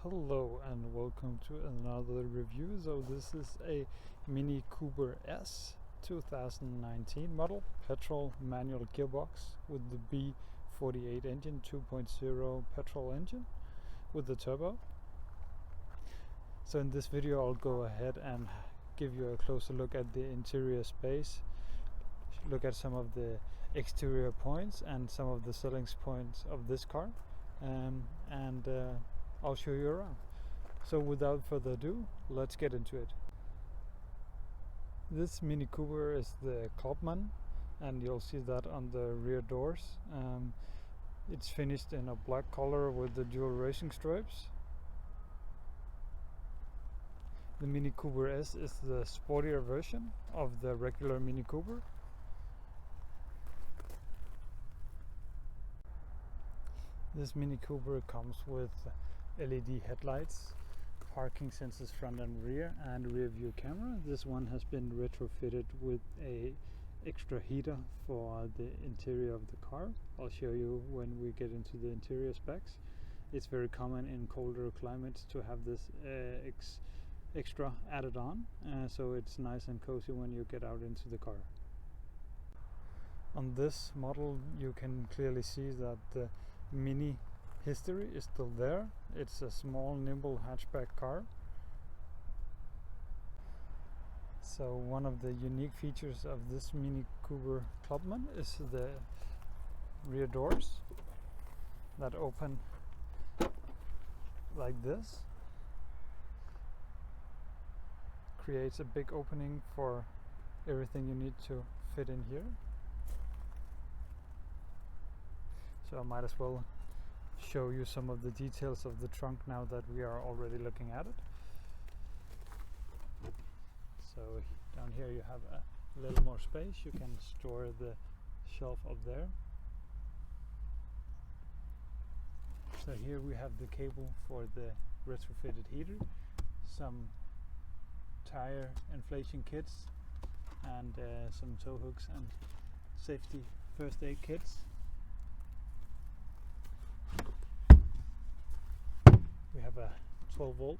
Hello and welcome to another review. So this is a Mini Cooper S 2019 model, petrol manual gearbox with the B48 engine, 2.0 petrol engine with the turbo. So in this video I'll go ahead and give you a closer look at the interior space, look at some of the exterior points and some of the selling points of this car, and I'll show you around. So without further ado, let's get into it. This Mini Cooper is the Clubman, and you'll see that on the rear doors. It's finished in a black color with the dual racing stripes. The Mini Cooper S is the sportier version of the regular Mini Cooper. This Mini Cooper comes with LED headlights, parking sensors front and rear, and rear view camera. This one has been retrofitted with a extra heater for the interior of the car. I'll show you when we get into the interior specs. It's very common in colder climates to have this extra added on, so it's nice and cozy when you get out into the car. On this model you can clearly see that the Mini history is still there. It's a small Nimble hatchback car. So one of the unique features of this Mini Cooper Clubman is the rear doors that open like this. Creates a big opening for everything you need to fit in here. So I might as well show you some of the details of the trunk now that we are already looking at it. So down here you have a little more space. You can store the shelf up there. So here we have the cable for the retrofitted heater, some tire inflation kits, and some tow hooks and safety first aid kits. We have a 12 volt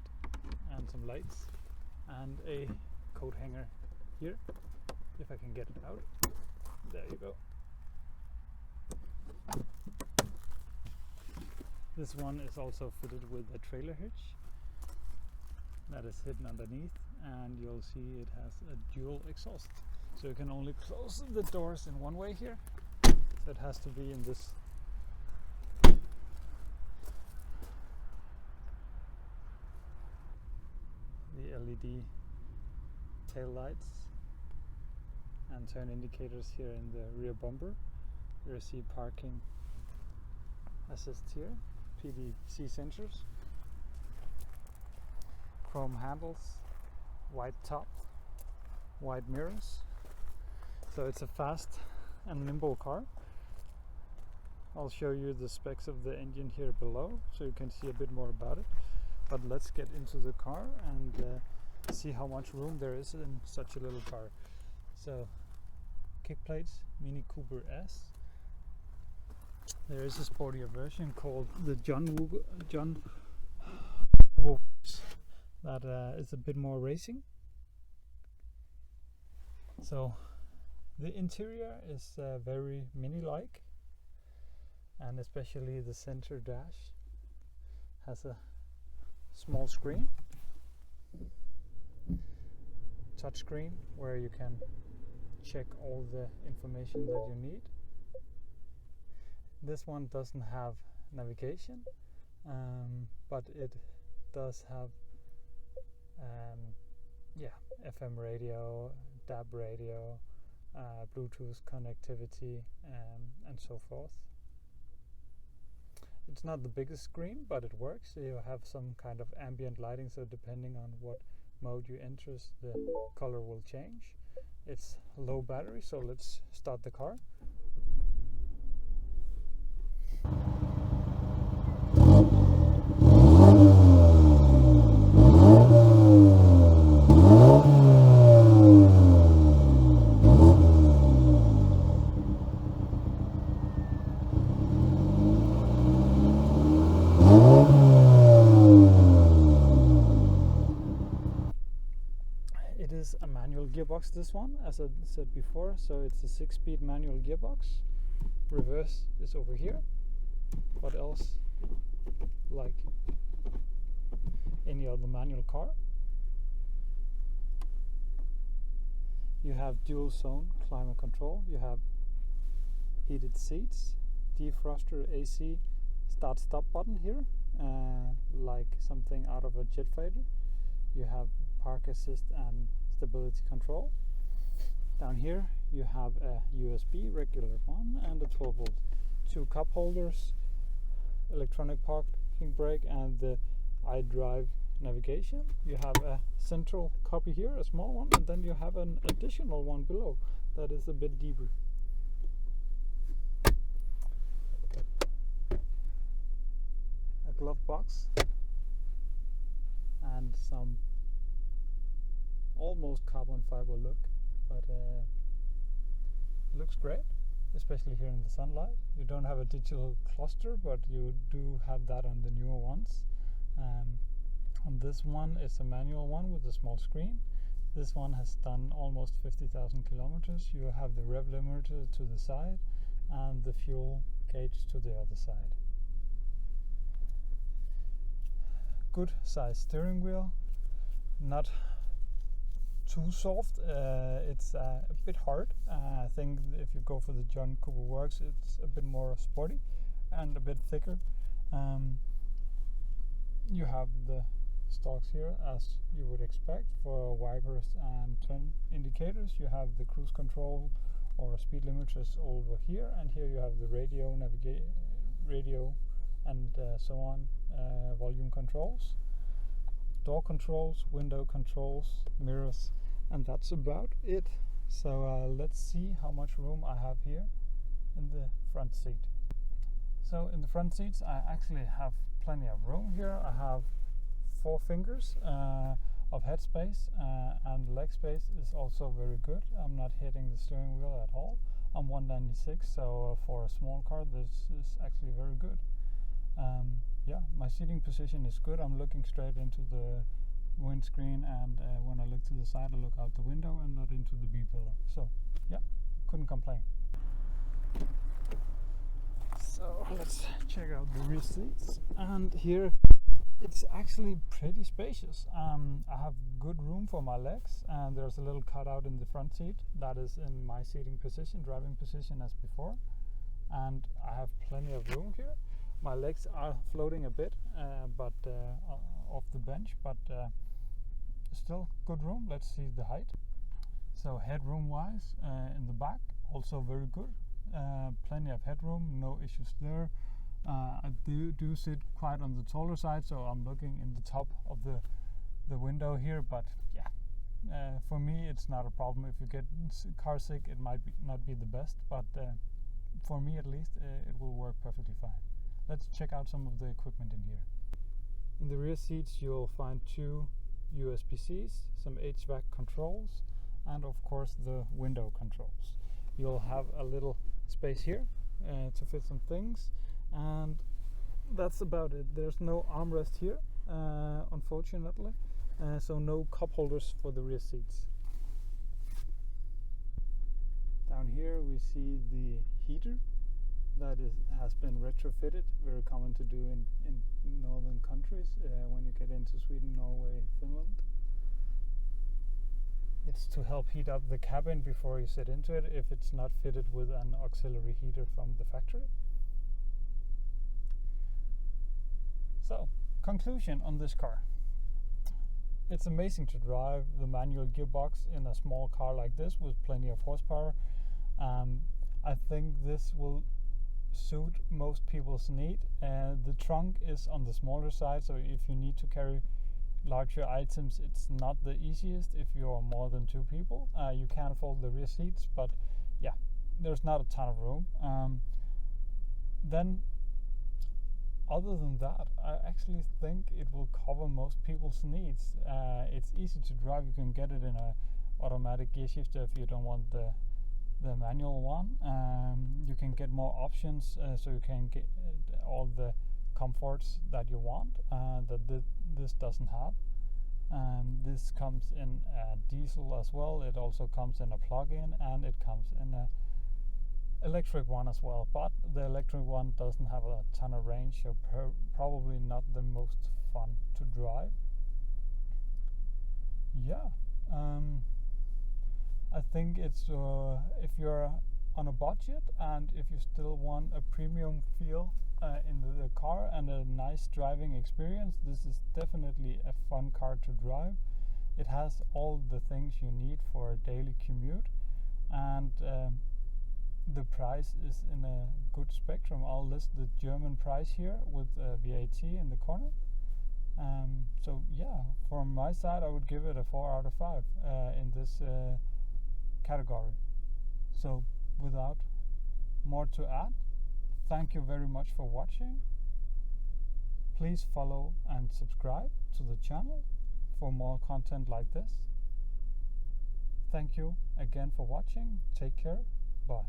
and some lights and a coat hanger here, if I can get it out. There you go. This one is also fitted with a trailer-hitch that is hidden underneath, and you'll see it has a dual exhaust. So you can only close the doors in one way here, so it has to be in this. The LED tail lights and turn indicators here in the rear bumper. You see parking assist here, PDC sensors, chrome handles, white top, white mirrors. So it's a fast and nimble car. I'll show you the specs of the engine here below so you can see a bit more about it. But let's get into the car and see how much room there is in such a little car. So, kick plates, Mini Cooper S. There is a sportier version called the John that is a bit more racing. So, the interior is very Mini-like, and especially the center dash has a small screen, touch screen, where you can check all the information that you need. This one doesn't have navigation, but it does have FM radio, DAB radio, Bluetooth connectivity, and so forth. It's not the biggest screen, but it works. You have some kind of ambient lighting, so depending on what mode you enter, the color will change. It's low battery, so let's start the car. gearbox, this one, as I said before, so it's a 6-speed manual gearbox. Reverse is over here. What else like any other manual car? You have dual zone climate control, you have heated seats, defroster, AC, start stop button here, like something out of a jet fighter. You have park assist and stability control. Down here you have a USB regular one and a 12 volt. 2 cup holders, electronic parking brake, and the iDrive navigation. You have a central copy here, a small one, and then you have an additional one below that is a bit deeper. A glove box and some almost carbon fiber look, but looks great, especially here in the sunlight. You don't have a digital cluster, but you do have that on the newer ones. On this one is a manual one with a small screen. This one has done almost 50,000 kilometers. You have the rev limiter to the side and the fuel gauge to the other side. Good size steering wheel, not too soft. It's a bit hard. I think if you go for the John Cooper Works, it's a bit more sporty and a bit thicker. You have the stalks here as you would expect for wipers and turn indicators. You have the cruise control or speed limiters over here, and here you have the radio, radio and so on, volume controls, door controls, window controls, mirrors, and that's about it. So let's see how much room I have here in the front seat. So in the front seats I actually have plenty of room here. I have 4 fingers of headspace, and leg space is also very good. I'm not hitting the steering wheel at all. I'm 196, so for a small car this is actually very good. Yeah, my seating position is good. I'm looking straight into the windscreen, and when I look to the side I look out the window and not into the B-pillar. So yeah, couldn't complain. So let's check out the rear seats, and here it's actually pretty spacious. I have good room for my legs, and there's a little cutout in the front seat that is in my seating position, driving position as before, and I have plenty of room here. My legs are floating a bit, but off the bench, but still good room. Let's see the height. So headroom wise, in the back also very good. Plenty of headroom, no issues there. I do sit quite on the taller side, so I'm looking in the top of the window here, but yeah, for me it's not a problem. If you get car sick, it might not be the best, but for me at least it will work perfectly fine. Let's check out some of the equipment in here. In the rear seats you'll find 2 USB-Cs, some HVAC controls, and of course the window controls. You'll have a little space here to fit some things, and that's about it. There's no armrest here, unfortunately, so no cup holders for the rear seats. Down here we see the heater that has been retrofitted, very common to do in northern countries when you get into Sweden, Norway, Finland. It's to help heat up the cabin before you sit into it if it's not fitted with an auxiliary heater from the factory. So, conclusion on this car. It's amazing to drive the manual gearbox in a small car like this with plenty of horsepower. I think this will suit most people's need. The trunk is on the smaller side, so if you need to carry larger items, it's not the easiest if you are more than 2 people. You can fold the rear seats, but yeah, there's not a ton of room. Then other than that, I actually think it will cover most people's needs. It's easy to drive. You can get it in a automatic gear shifter if you don't want the manual one. You can get more options, so you can get all the comforts that you want that this doesn't have. This comes in a diesel as well. It also comes in a plug-in, and it comes in a electric one as well, but the electric one doesn't have a ton of range, so probably not the most fun to drive. Yeah, I think it's if you're on a budget and if you still want a premium feel in the car and a nice driving experience, this is definitely a fun car to drive. It has all the things you need for a daily commute, and the price is in a good spectrum. I'll list the German price here with VAT in the corner. So yeah, from my side I would give it a 4 out of 5 in this category. So without more to add, thank you very much for watching. Please follow and subscribe to the channel for more content like this. Thank you again for watching. Take care. Bye.